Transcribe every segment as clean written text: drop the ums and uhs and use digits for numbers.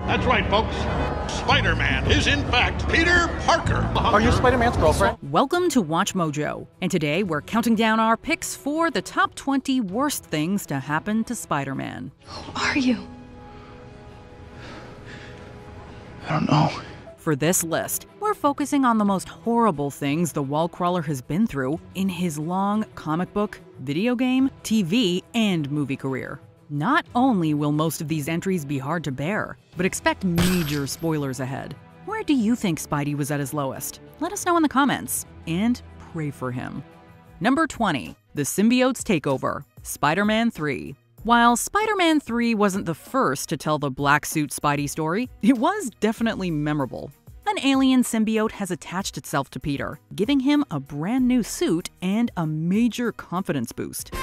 That's right, folks. Spider-Man is, in fact, Peter Parker. Are you Spider-Man's girlfriend? Welcome to WatchMojo, and today we're counting down our picks for the top 20 worst things to happen to Spider-Man. Who are you? I don't know. For this list, we're focusing on the most horrible things the wall-crawler has been through in his long comic book, video game, TV, and movie career. Not only will most of these entries be hard to bear, but expect major spoilers ahead. Where do you think Spidey was at his lowest? Let us know in the comments, and pray for him. Number 20. The Symbiote's Takeover, Spider-Man 3. While Spider-Man 3 wasn't the first to tell the black suit Spidey story, it was definitely memorable. An alien symbiote has attached itself to Peter, giving him a brand new suit and a major confidence boost.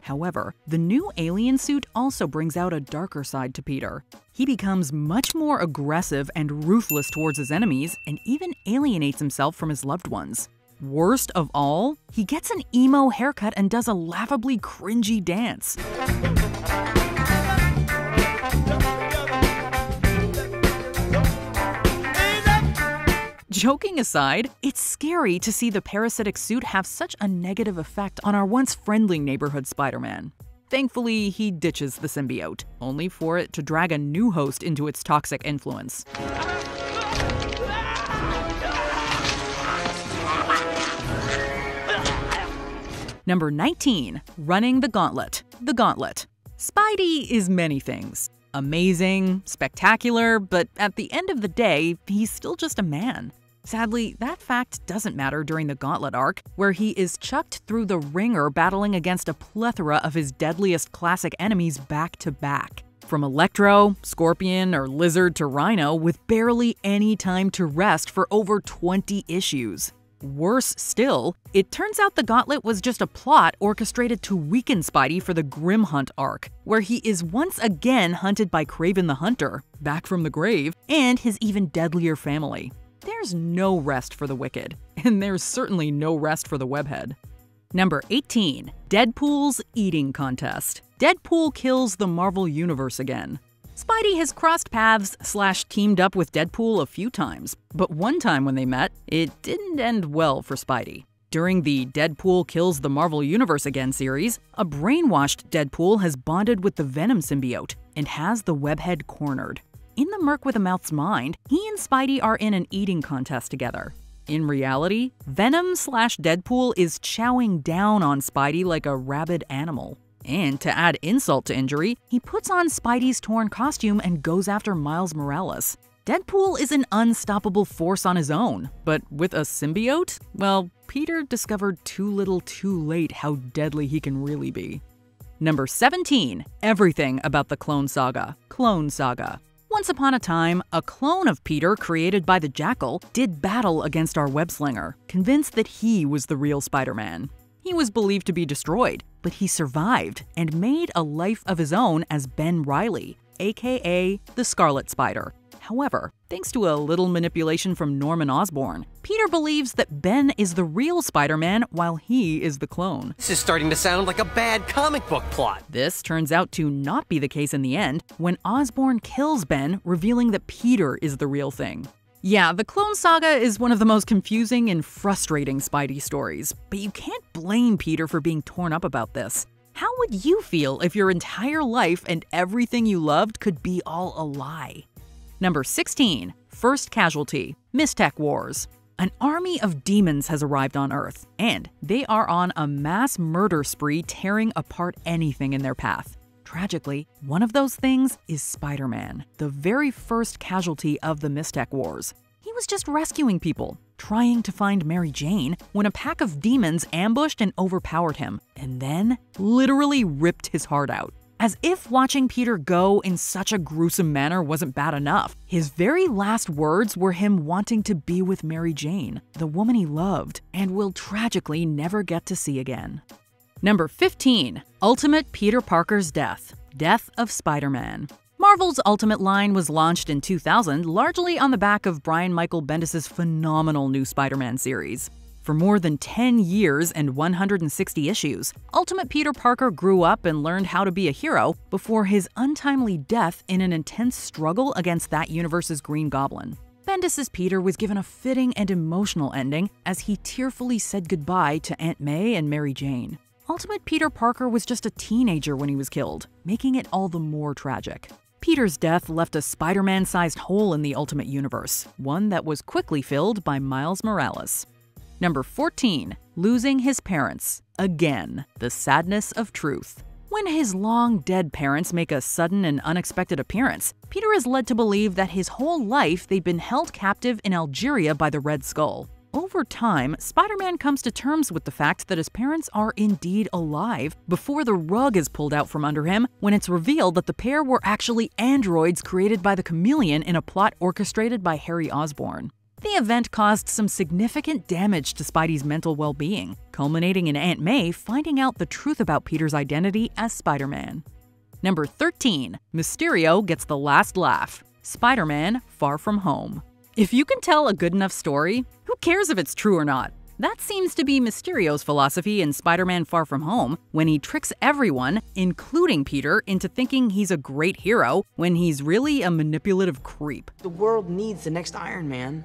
However, the new alien suit also brings out a darker side to Peter. He becomes much more aggressive and ruthless towards his enemies and even alienates himself from his loved ones. Worst of all, he gets an emo haircut and does a laughably cringy dance. Joking aside, it's scary to see the parasitic suit have such a negative effect on our once friendly neighborhood Spider-Man. Thankfully, he ditches the symbiote, only for it to drag a new host into its toxic influence. Number 19. Running the Gauntlet. The Gauntlet. Spidey is many things. Amazing, spectacular, but at the end of the day, he's still just a man. Sadly, that fact doesn't matter during the Gauntlet arc, where he is chucked through the ringer battling against a plethora of his deadliest classic enemies back to back. From Electro, Scorpion, or Lizard to Rhino, with barely any time to rest for over 20 issues. Worse still, it turns out the Gauntlet was just a plot orchestrated to weaken Spidey for the Grim Hunt arc, where he is once again hunted by Kraven the Hunter, back from the grave, and his even deadlier family. There's no rest for the wicked, and there's certainly no rest for the webhead. Number 18. Deadpool's Eating Contest. Deadpool kills the Marvel Universe again. Spidey has crossed paths / teamed up with Deadpool a few times, but one time when they met, it didn't end well for Spidey. During the Deadpool Kills the Marvel Universe Again series, a brainwashed Deadpool has bonded with the Venom symbiote and has the webhead cornered. In the Merc with a Mouth's mind, he and Spidey are in an eating contest together. In reality, Venom / Deadpool is chowing down on Spidey like a rabid animal. And to add insult to injury, he puts on Spidey's torn costume and goes after Miles Morales. Deadpool is an unstoppable force on his own, but with a symbiote? Well, Peter discovered too little too late how deadly he can really be. Number 17. Everything about the Clone Saga. Clone Saga. Once upon a time, a clone of Peter created by the Jackal did battle against our web-slinger, convinced that he was the real Spider-Man. He was believed to be destroyed, but he survived and made a life of his own as Ben Reilly, aka the Scarlet Spider. However, thanks to a little manipulation from Norman Osborn, Peter believes that Ben is the real Spider-Man while he is the clone. This is starting to sound like a bad comic book plot. This turns out to not be the case in the end when Osborn kills Ben, revealing that Peter is the real thing. Yeah, the Clone Saga is one of the most confusing and frustrating Spidey stories, but you can't blame Peter for being torn up about this. How would you feel if your entire life and everything you loved could be all a lie? Number 16. First Casualty. Mistech Wars. An army of demons has arrived on Earth, and they are on a mass murder spree tearing apart anything in their path. Tragically, one of those things is Spider-Man, the very first casualty of the Mistech Wars. He was just rescuing people, trying to find Mary Jane, when a pack of demons ambushed and overpowered him, and then literally ripped his heart out. As if watching Peter go in such a gruesome manner wasn't bad enough, his very last words were him wanting to be with Mary Jane, the woman he loved, and will tragically never get to see again. Number 15. Ultimate Peter Parker's Death. Death of Spider-Man. Marvel's Ultimate line was launched in 2000 largely on the back of Brian Michael Bendis' phenomenal new Spider-Man series. For more than 10 years and 160 issues, Ultimate Peter Parker grew up and learned how to be a hero before his untimely death in an intense struggle against that universe's Green Goblin. Bendis' Peter was given a fitting and emotional ending as he tearfully said goodbye to Aunt May and Mary Jane. Ultimate Peter Parker was just a teenager when he was killed, making it all the more tragic. Peter's death left a Spider-Man-sized hole in the Ultimate Universe, one that was quickly filled by Miles Morales. Number 14. Losing his parents. Again, the sadness of truth. When his long-dead parents make a sudden and unexpected appearance, Peter is led to believe that his whole life they've been held captive in Algeria by the Red Skull. Over time, Spider-Man comes to terms with the fact that his parents are indeed alive before the rug is pulled out from under him when it's revealed that the pair were actually androids created by the Chameleon in a plot orchestrated by Harry Osborn. The event caused some significant damage to Spidey's mental well-being, culminating in Aunt May finding out the truth about Peter's identity as Spider-Man. Number 13. Mysterio gets the last laugh. Spider-Man Far From Home. If you can tell a good enough story, who cares if it's true or not? That seems to be Mysterio's philosophy in Spider-Man Far From Home when he tricks everyone, including Peter, into thinking he's a great hero when he's really a manipulative creep. The world needs the next Iron Man.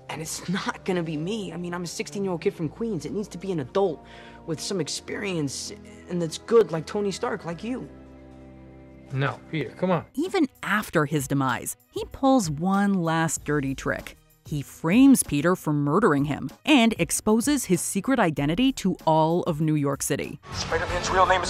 And it's not gonna be me. I mean, I'm a 16-year-old kid from Queens. It needs to be an adult with some experience and that's good like Tony Stark, like you. No, Peter, come on. Even after his demise, he pulls one last dirty trick. He frames Peter for murdering him and exposes his secret identity to all of New York City. Spider-Man's real name is...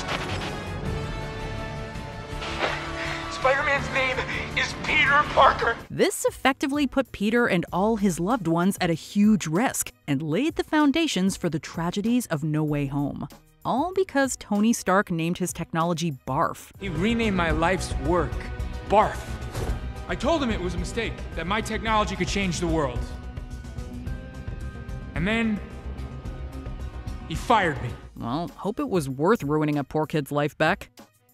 Spider-Man's name is Peter Parker. This effectively put Peter and all his loved ones at a huge risk and laid the foundations for the tragedies of No Way Home. All because Tony Stark named his technology Barf. He renamed my life's work Barf. I told him it was a mistake, that my technology could change the world. And then he fired me. Well, hope it was worth ruining a poor kid's life, Beck.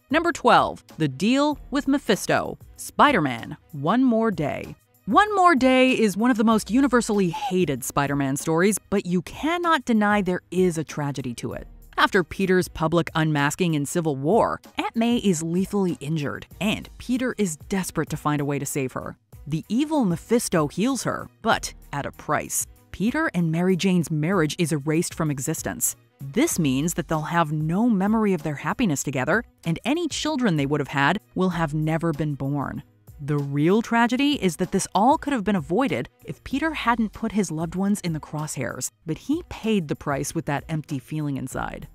Number 12. The Deal with Mephisto. Spider-Man One More Day. One More Day is one of the most universally hated Spider-Man stories, but you cannot deny there is a tragedy to it. After Peter's public unmasking in Civil War, Aunt May is lethally injured, and Peter is desperate to find a way to save her. The evil Mephisto heals her, but at a price. Peter and Mary Jane's marriage is erased from existence. This means that they'll have no memory of their happiness together, and any children they would have had will have never been born. The real tragedy is that this all could have been avoided if Peter hadn't put his loved ones in the crosshairs, but he paid the price with that empty feeling inside.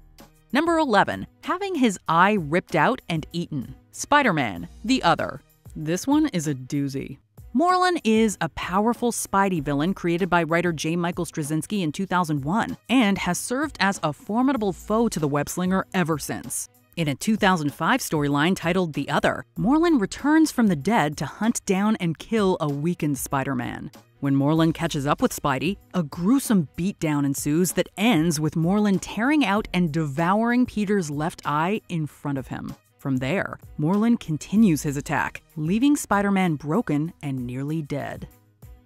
Number 11. Having his eye ripped out and eaten. Spider-Man The Other. This one is a doozy. Morlun is a powerful Spidey villain created by writer J. Michael Straczynski in 2001 and has served as a formidable foe to the webslinger ever since. In a 2005 storyline titled The Other, Morlun returns from the dead to hunt down and kill a weakened Spider-Man. When Morlun catches up with Spidey, a gruesome beatdown ensues that ends with Morlun tearing out and devouring Peter's left eye in front of him. From there, Morlun continues his attack, leaving Spider-Man broken and nearly dead.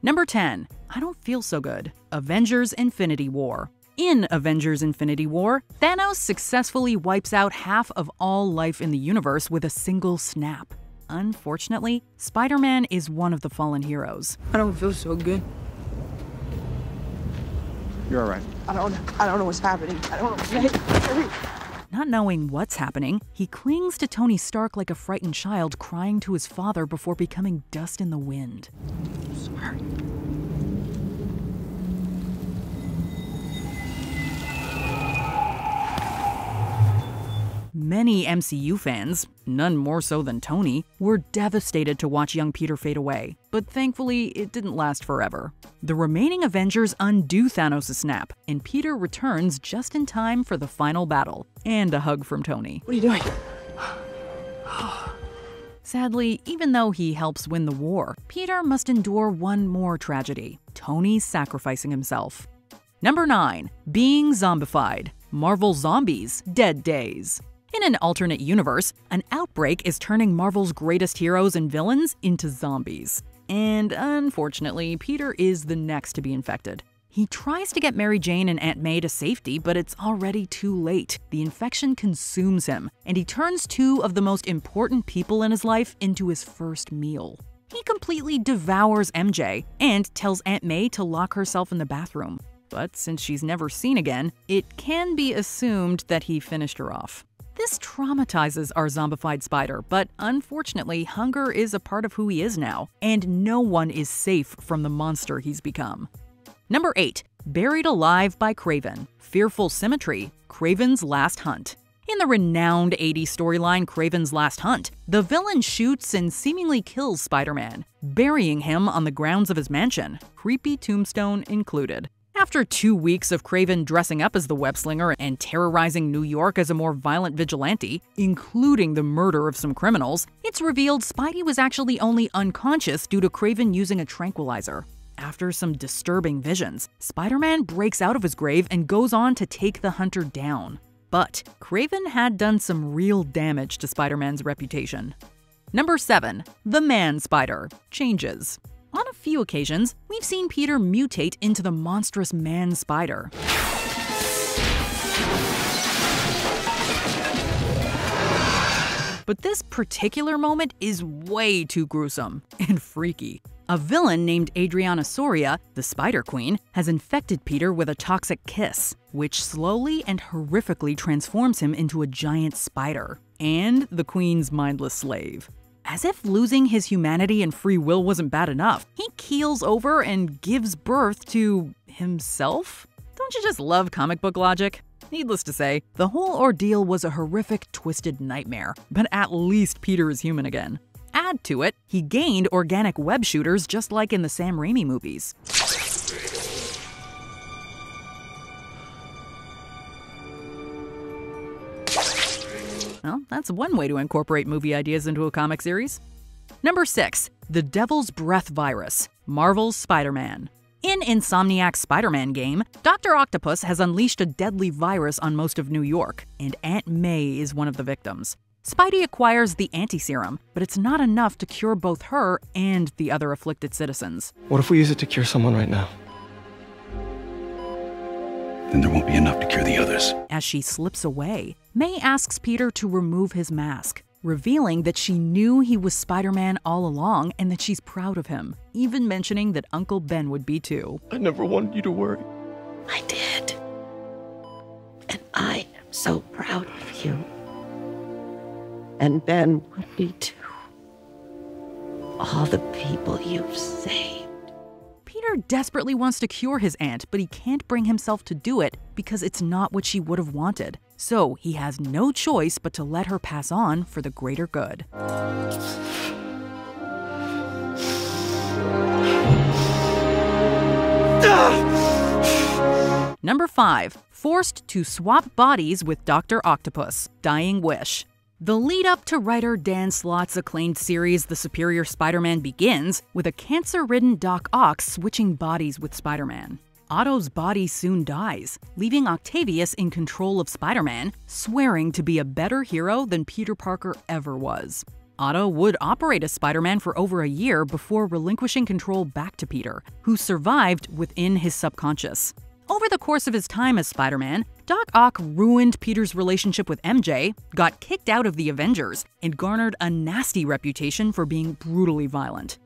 Number 10. I Don't Feel So Good. Avengers Infinity War. In Avengers Infinity War, Thanos successfully wipes out half of all life in the universe with a single snap. Unfortunately, Spider-Man is one of the fallen heroes. I don't feel so good. You're all right. I don't know what's happening. I don't know. Not knowing what's happening, he clings to Tony Stark like a frightened child crying to his father before becoming dust in the wind. Sorry. Many MCU fans, none more so than Tony, were devastated to watch young Peter fade away, but thankfully it didn't last forever. The remaining Avengers undo Thanos' snap, and Peter returns just in time for the final battle, and a hug from Tony. What are you doing? Sadly, even though he helps win the war, Peter must endure one more tragedy: Tony sacrificing himself. Number 9. Being Zombified. Marvel Zombies Dead Days. In an alternate universe, an outbreak is turning Marvel's greatest heroes and villains into zombies. And unfortunately, Peter is the next to be infected. He tries to get Mary Jane and Aunt May to safety, but it's already too late. The infection consumes him, and he turns two of the most important people in his life into his first meal. He completely devours MJ and tells Aunt May to lock herself in the bathroom. But since she's never seen again, it can be assumed that he finished her off. This traumatizes our zombified Spider, but unfortunately, hunger is a part of who he is now, and no one is safe from the monster he's become. Number 8. Buried Alive by Kraven. Fearful Symmetry. Kraven's Last Hunt. In the renowned 80s storyline Kraven's Last Hunt, the villain shoots and seemingly kills Spider-Man, burying him on the grounds of his mansion, creepy tombstone included. After 2 weeks of Kraven dressing up as the web-slinger and terrorizing New York as a more violent vigilante, including the murder of some criminals, it's revealed Spidey was actually only unconscious due to Kraven using a tranquilizer. After some disturbing visions, Spider-Man breaks out of his grave and goes on to take the hunter down. But Kraven had done some real damage to Spider-Man's reputation. Number 7. The Man-Spider. Changes. On a few occasions, we've seen Peter mutate into the monstrous Man-Spider. But this particular moment is way too gruesome and freaky. A villain named Adriana Soria, the Spider Queen, has infected Peter with a toxic kiss, which slowly and horrifically transforms him into a giant spider, and the Queen's mindless slave. As if losing his humanity and free will wasn't bad enough, he keels over and gives birth to himself? Don't you just love comic book logic? Needless to say, the whole ordeal was a horrific, twisted nightmare, but at least Peter is human again. Add to it, he gained organic web shooters just like in the Sam Raimi movies. Well, that's one way to incorporate movie ideas into a comic series. Number 6. The Devil's Breath Virus. Marvel's Spider-Man. In Insomniac's Spider-Man game, Doctor Octopus has unleashed a deadly virus on most of New York, and Aunt May is one of the victims. Spidey acquires the anti-serum, but it's not enough to cure both her and the other afflicted citizens. What if we use it to cure someone right now? Then there won't be enough to cure the others. As she slips away, May asks Peter to remove his mask, revealing that she knew he was Spider-Man all along and that she's proud of him, even mentioning that Uncle Ben would be too. I never wanted you to worry. I did. And I am so proud of you. And Ben would be too. All the people you've saved. Peter desperately wants to cure his aunt, but he can't bring himself to do it because it's not what she would have wanted. So he has no choice but to let her pass on for the greater good. Number 5. Forced to swap bodies with Doctor Octopus. Dying Wish. The lead-up to writer Dan Slott's acclaimed series The Superior Spider-Man begins with a cancer-ridden Doc Ock switching bodies with Spider-Man. Otto's body soon dies, leaving Octavius in control of Spider-Man, swearing to be a better hero than Peter Parker ever was. Otto would operate as Spider-Man for over a year before relinquishing control back to Peter, who survived within his subconscious. Over the course of his time as Spider-Man, Doc Ock ruined Peter's relationship with MJ, got kicked out of the Avengers, and garnered a nasty reputation for being brutally violent.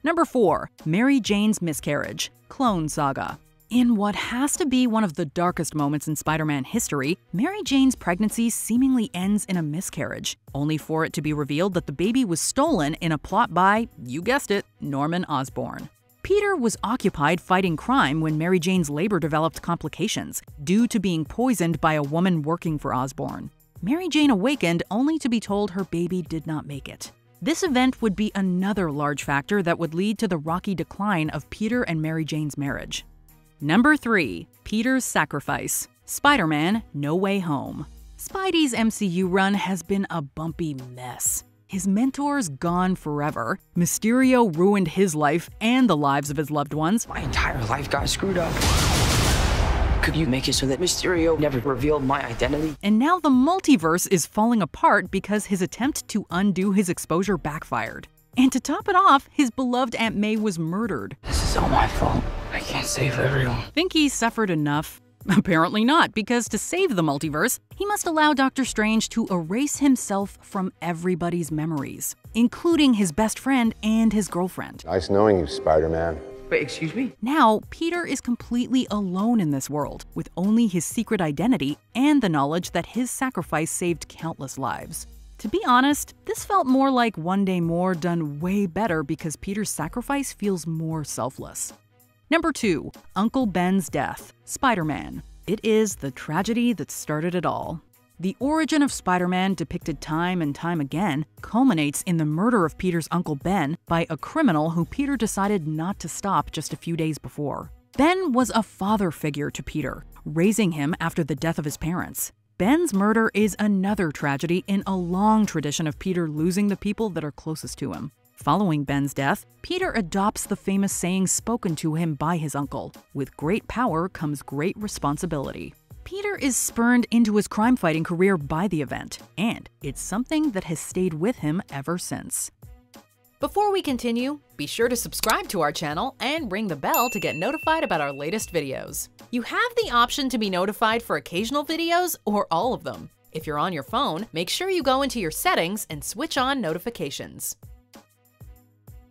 Number 4. Mary Jane's Miscarriage. Clone Saga. In what has to be one of the darkest moments in Spider-Man history, Mary Jane's pregnancy seemingly ends in a miscarriage, only for it to be revealed that the baby was stolen in a plot by, you guessed it, Norman Osborn. Peter was occupied fighting crime when Mary Jane's labor developed complications, due to being poisoned by a woman working for Osborn. Mary Jane awakened only to be told her baby did not make it. This event would be another large factor that would lead to the rocky decline of Peter and Mary Jane's marriage. Number 3. Peter's Sacrifice. Spider-Man: No Way Home. Spidey's MCU run has been a bumpy mess. His mentor's gone forever, Mysterio ruined his life and the lives of his loved ones. My entire life got screwed up. Could you make it so that Mysterio never revealed my identity? And now the multiverse is falling apart because his attempt to undo his exposure backfired. And to top it off, his beloved Aunt May was murdered. This is all my fault. I can't save everyone. Think he suffered enough? Apparently not, because to save the multiverse, he must allow Doctor Strange to erase himself from everybody's memories, including his best friend and his girlfriend. Nice knowing you, Spider-Man. Wait, excuse me? Now, Peter is completely alone in this world, with only his secret identity and the knowledge that his sacrifice saved countless lives. To be honest, this felt more like One Day More done way better because Peter's sacrifice feels more selfless. Number 2. Uncle Ben's death. Spider-Man. It is the tragedy that started it all. The origin of Spider-Man, depicted time and time again, culminates in the murder of Peter's Uncle Ben by a criminal who Peter decided not to stop just a few days before. Ben was a father figure to Peter, raising him after the death of his parents. Ben's murder is another tragedy in a long tradition of Peter losing the people that are closest to him. Following Ben's death, Peter adopts the famous saying spoken to him by his uncle, "With great power comes great responsibility." Peter is spurned into his crime-fighting career by the event, and it's something that has stayed with him ever since. Before we continue, be sure to subscribe to our channel and ring the bell to get notified about our latest videos. You have the option to be notified for occasional videos or all of them. If you're on your phone, make sure you go into your settings and switch on notifications.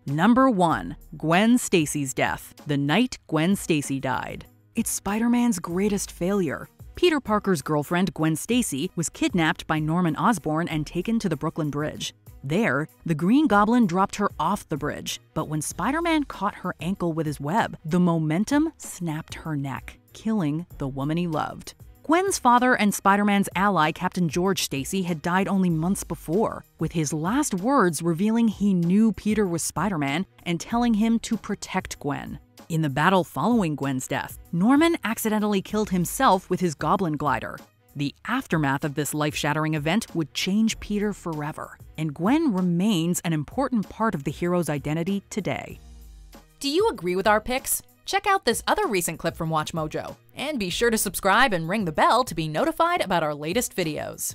Number 1. Gwen Stacy's death. The night Gwen Stacy died. It's Spider-Man's greatest failure. Peter Parker's girlfriend, Gwen Stacy, was kidnapped by Norman Osborn and taken to the Brooklyn Bridge. There, the Green Goblin dropped her off the bridge, but when Spider-Man caught her ankle with his web, the momentum snapped her neck, killing the woman he loved. Gwen's father and Spider-Man's ally, Captain George Stacy, had died only months before, with his last words revealing he knew Peter was Spider-Man and telling him to protect Gwen. In the battle following Gwen's death, Norman accidentally killed himself with his Goblin glider. The aftermath of this life-shattering event would change Peter forever, and Gwen remains an important part of the hero's identity today. Do you agree with our picks? Check out this other recent clip from WatchMojo, and be sure to subscribe and ring the bell to be notified about our latest videos.